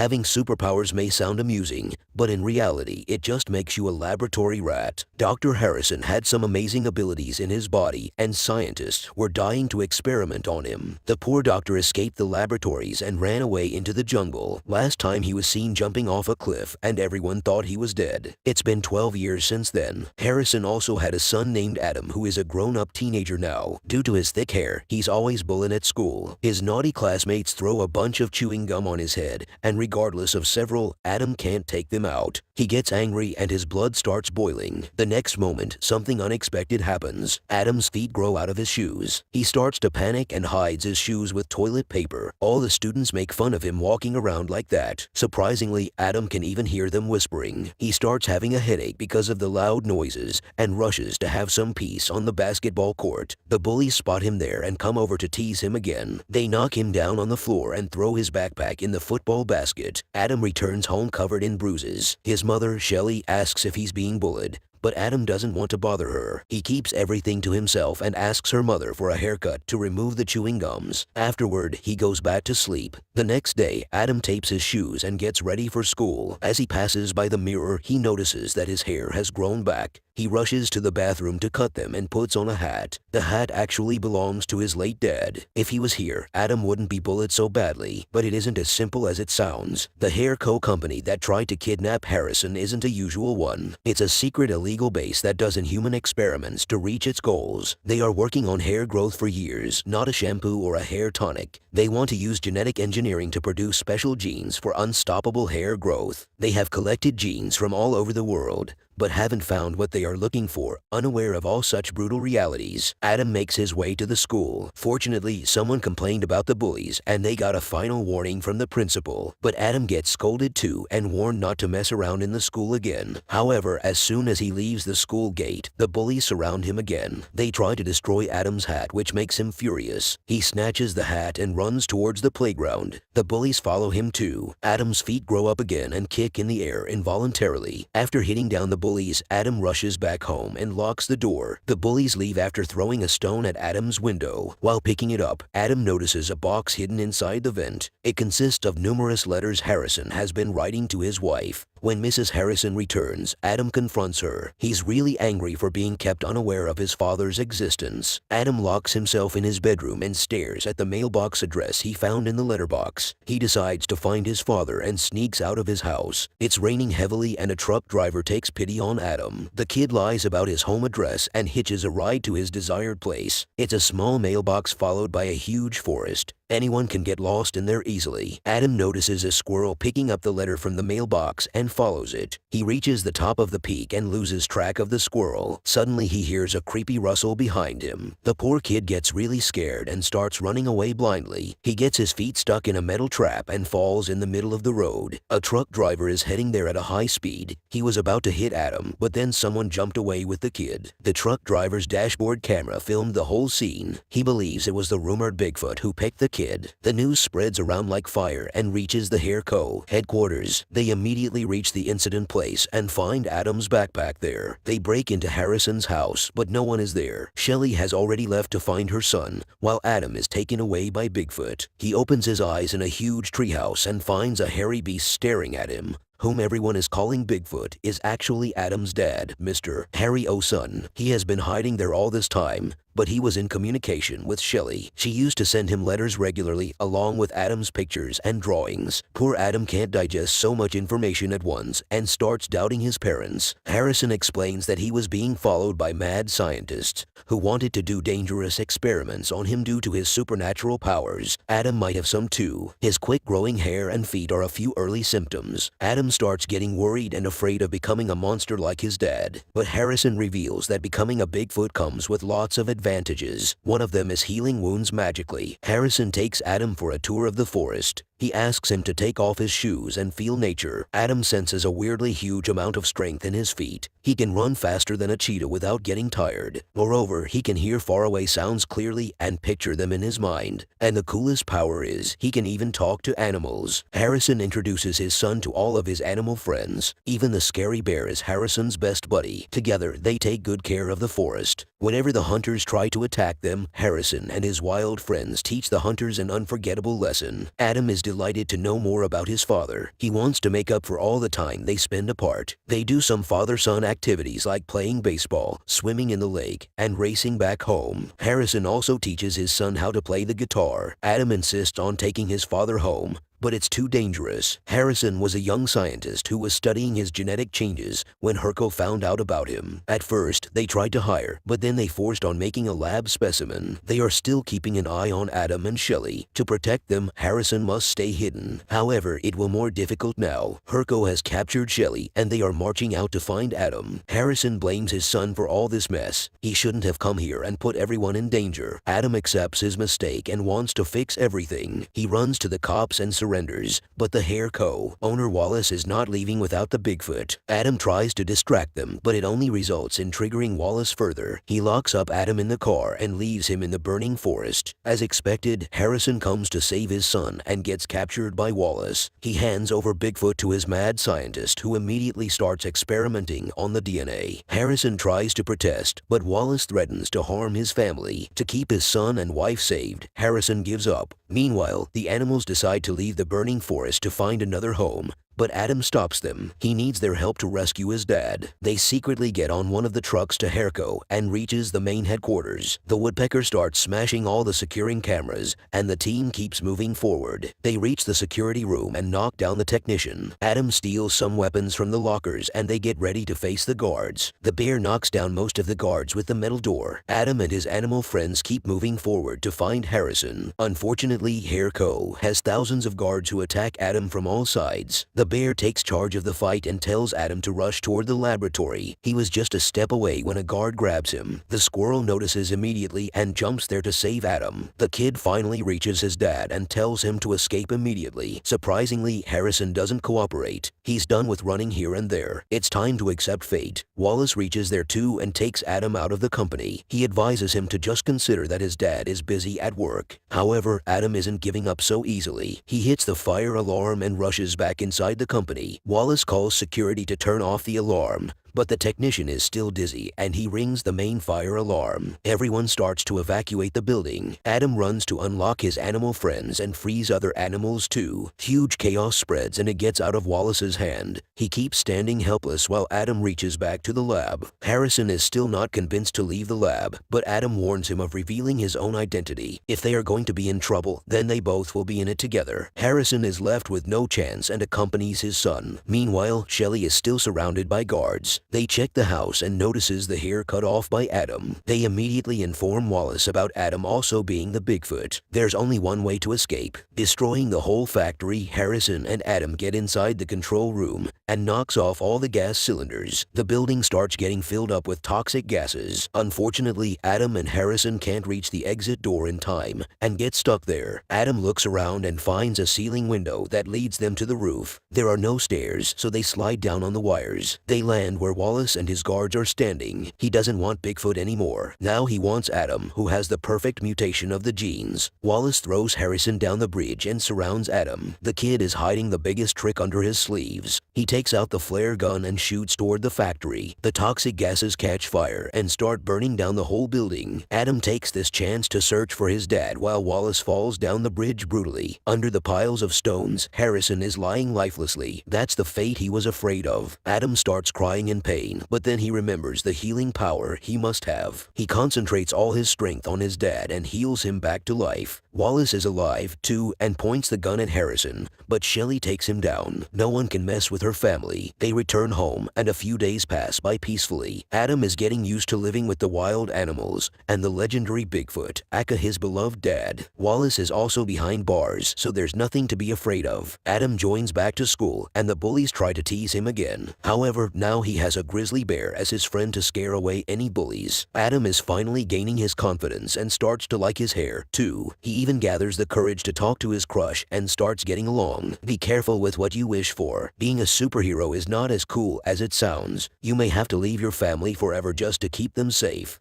Having superpowers may sound amusing, but in reality it just makes you a laboratory rat. Dr. Harrison had some amazing abilities in his body, and scientists were dying to experiment on him. The poor doctor escaped the laboratories and ran away into the jungle. Last time he was seen jumping off a cliff, and everyone thought he was dead. It's been 12 years since then. Harrison also had a son named Adam, who is a grown-up teenager now. Due to his thick hair, he's always bullied at school. His naughty classmates throw a bunch of chewing gum on his head, and regardless of several, Adam can't take them out. He gets angry and his blood starts boiling. The next moment, something unexpected happens. Adam's feet grow out of his shoes. He starts to panic and hides his shoes with toilet paper. All the students make fun of him walking around like that. Surprisingly, Adam can even hear them whispering. He starts having a headache because of the loud noises and rushes to have some peace on the basketball court. The bullies spot him there and come over to tease him again. They knock him down on the floor and throw his backpack in the football basket. Adam returns home covered in bruises. His mother, Shelly, asks if he's being bullied, but Adam doesn't want to bother her. He keeps everything to himself and asks her mother for a haircut to remove the chewing gums. Afterward, he goes back to sleep. The next day, Adam tapes his shoes and gets ready for school. As he passes by the mirror, he notices that his hair has grown back. He rushes to the bathroom to cut them and puts on a hat. The hat actually belongs to his late dad. If he was here, Adam wouldn't be bullied so badly, but it isn't as simple as it sounds. The hair company that tried to kidnap Harrison isn't a usual one. It's a secret illegal base that does inhuman experiments to reach its goals. They are working on hair growth for years, not a shampoo or a hair tonic. They want to use genetic engineering to produce special genes for unstoppable hair growth. They have collected genes from all over the world, but haven't found what they are looking for. Unaware of all such brutal realities, Adam makes his way to the school. Fortunately, someone complained about the bullies, and they got a final warning from the principal. But Adam gets scolded too and warned not to mess around in the school again. However, as soon as he leaves the school gate, the bullies surround him again. They try to destroy Adam's hat, which makes him furious. He snatches the hat and runs towards the playground. The bullies follow him too. Adam's feet grow up again and kick in the air involuntarily. After hitting down the bullies, Adam rushes back home and locks the door. The bullies leave after throwing a stone at Adam's window. While picking it up, Adam notices a box hidden inside the vent. It consists of numerous letters Harrison has been writing to his wife. When Mrs. Harrison returns, Adam confronts her. He's really angry for being kept unaware of his father's existence. Adam locks himself in his bedroom and stares at the mailbox address he found in the letterbox. He decides to find his father and sneaks out of his house. It's raining heavily and a truck driver takes pity on Adam. The kid lies about his home address and hitches a ride to his desired place. It's a small mailbox followed by a huge forest. Anyone can get lost in there easily. Adam notices a squirrel picking up the letter from the mailbox and follows it. He reaches the top of the peak and loses track of the squirrel. Suddenly he hears a creepy rustle behind him. The poor kid gets really scared and starts running away blindly. He gets his feet stuck in a metal trap and falls in the middle of the road. A truck driver is heading there at a high speed. He was about to hit Adam, but then someone jumped away with the kid. The truck driver's dashboard camera filmed the whole scene. He believes it was the rumored Bigfoot who picked the kid. The news spreads around like fire and reaches the Hair Co. headquarters. They immediately reach the incident place and find Adam's backpack there. They break into Harrison's house, but no one is there. Shelly has already left to find her son, while Adam is taken away by Bigfoot. He opens his eyes in a huge treehouse and finds a hairy beast staring at him. Whom everyone is calling Bigfoot is actually Adam's dad, Mr. Harry O'Sun. He has been hiding there all this time, but he was in communication with Shelly. She used to send him letters regularly along with Adam's pictures and drawings. Poor Adam can't digest so much information at once and starts doubting his parents. Harrison explains that he was being followed by mad scientists who wanted to do dangerous experiments on him due to his supernatural powers. Adam might have some too. His quick growing hair and feet are a few early symptoms. Adam starts getting worried and afraid of becoming a monster like his dad. But Harrison reveals that becoming a Bigfoot comes with lots of advantages. One of them is healing wounds magically. Harrison takes Adam for a tour of the forest. He asks him to take off his shoes and feel nature. Adam senses a weirdly huge amount of strength in his feet. He can run faster than a cheetah without getting tired. Moreover, he can hear faraway sounds clearly and picture them in his mind. And the coolest power is, he can even talk to animals. Harrison introduces his son to all of his animal friends. Even the scary bear is Harrison's best buddy. Together, they take good care of the forest. Whenever the hunters try to attack them, Harrison and his wild friends teach the hunters an unforgettable lesson. Adam is delighted to know more about his father. He wants to make up for all the time they spend apart. They do some father-son activities like playing baseball, swimming in the lake, and racing back home. Harrison also teaches his son how to play the guitar. Adam insists on taking his father home, but it's too dangerous. Harrison was a young scientist who was studying his genetic changes when Herco found out about him. At first, they tried to hire, but then they forced on making a lab specimen. They are still keeping an eye on Adam and Shelley. To protect them, Harrison must stay hidden. However, it will more difficult now. Herco has captured Shelley, and they are marching out to find Adam. Harrison blames his son for all this mess. He shouldn't have come here and put everyone in danger. Adam accepts his mistake and wants to fix everything. He runs to the cops and surrenders, but the Hair Co. owner Wallace is not leaving without the Bigfoot. Adam tries to distract them, but it only results in triggering Wallace further. He locks up Adam in the car and leaves him in the burning forest. As expected, Harrison comes to save his son and gets captured by Wallace. He hands over Bigfoot to his mad scientist, who immediately starts experimenting on the DNA. Harrison tries to protest, but Wallace threatens to harm his family. To keep his son and wife saved, Harrison gives up. Meanwhile, the animals decide to leave the burning forest to find another home. But Adam stops them. He needs their help to rescue his dad. They secretly get on one of the trucks to Herco and reaches the main headquarters. The woodpecker starts smashing all the securing cameras, and the team keeps moving forward. They reach the security room and knock down the technician. Adam steals some weapons from the lockers, and they get ready to face the guards. The bear knocks down most of the guards with the metal door. Adam and his animal friends keep moving forward to find Harrison. Unfortunately, Herco has thousands of guards who attack Adam from all sides. The bear takes charge of the fight and tells Adam to rush toward the laboratory. He was just a step away when a guard grabs him. The squirrel notices immediately and jumps there to save Adam. The kid finally reaches his dad and tells him to escape immediately. Surprisingly, Harrison doesn't cooperate. He's done with running here and there. It's time to accept fate. Wallace reaches there too and takes Adam out of the company. He advises him to just consider that his dad is busy at work. However, Adam isn't giving up so easily. He hits the fire alarm and rushes back inside the company. Wallace calls security to turn off the alarm, but the technician is still dizzy and he rings the main fire alarm. Everyone starts to evacuate the building. Adam runs to unlock his animal friends and frees other animals too. Huge chaos spreads and it gets out of Wallace's hand. He keeps standing helpless while Adam reaches back to the lab. Harrison is still not convinced to leave the lab, but Adam warns him of revealing his own identity. If they are going to be in trouble, then they both will be in it together. Harrison is left with no chance and accompanies his son. Meanwhile, Shelley is still surrounded by guards. They check the house and notices the hair cut off by Adam. They immediately inform Wallace about Adam also being the Bigfoot. There's only one way to escape. Destroying the whole factory, Harrison and Adam get inside the control room and knocks off all the gas cylinders. The building starts getting filled up with toxic gases. Unfortunately, Adam and Harrison can't reach the exit door in time and get stuck there. Adam looks around and finds a ceiling window that leads them to the roof. There are no stairs, so they slide down on the wires. They land where Wallace and his guards are standing. He doesn't want Bigfoot anymore. Now he wants Adam, who has the perfect mutation of the genes. Wallace throws Harrison down the bridge and surrounds Adam. The kid is hiding the biggest trick under his sleeves. He takes out the flare gun and shoots toward the factory. The toxic gases catch fire and start burning down the whole building. Adam takes this chance to search for his dad while Wallace falls down the bridge brutally. Under the piles of stones, Harrison is lying lifelessly. That's the fate he was afraid of. Adam starts crying in pain, but then he remembers the healing power he must have. He concentrates all his strength on his dad and heals him back to life. Wallace is alive, too, and points the gun at Harrison, but Shelley takes him down. No one can mess with her family. They return home, and a few days pass by peacefully. Adam is getting used to living with the wild animals and the legendary Bigfoot, aka his beloved dad. Wallace is also behind bars, so there's nothing to be afraid of. Adam joins back to school, and the bullies try to tease him again. However, now he has a grizzly bear as his friend to scare away any bullies. Adam is finally gaining his confidence and starts to like his hair, too. He even gathers the courage to talk to his crush and starts getting along. Be careful with what you wish for. Being a superhero is not as cool as it sounds. You may have to leave your family forever just to keep them safe.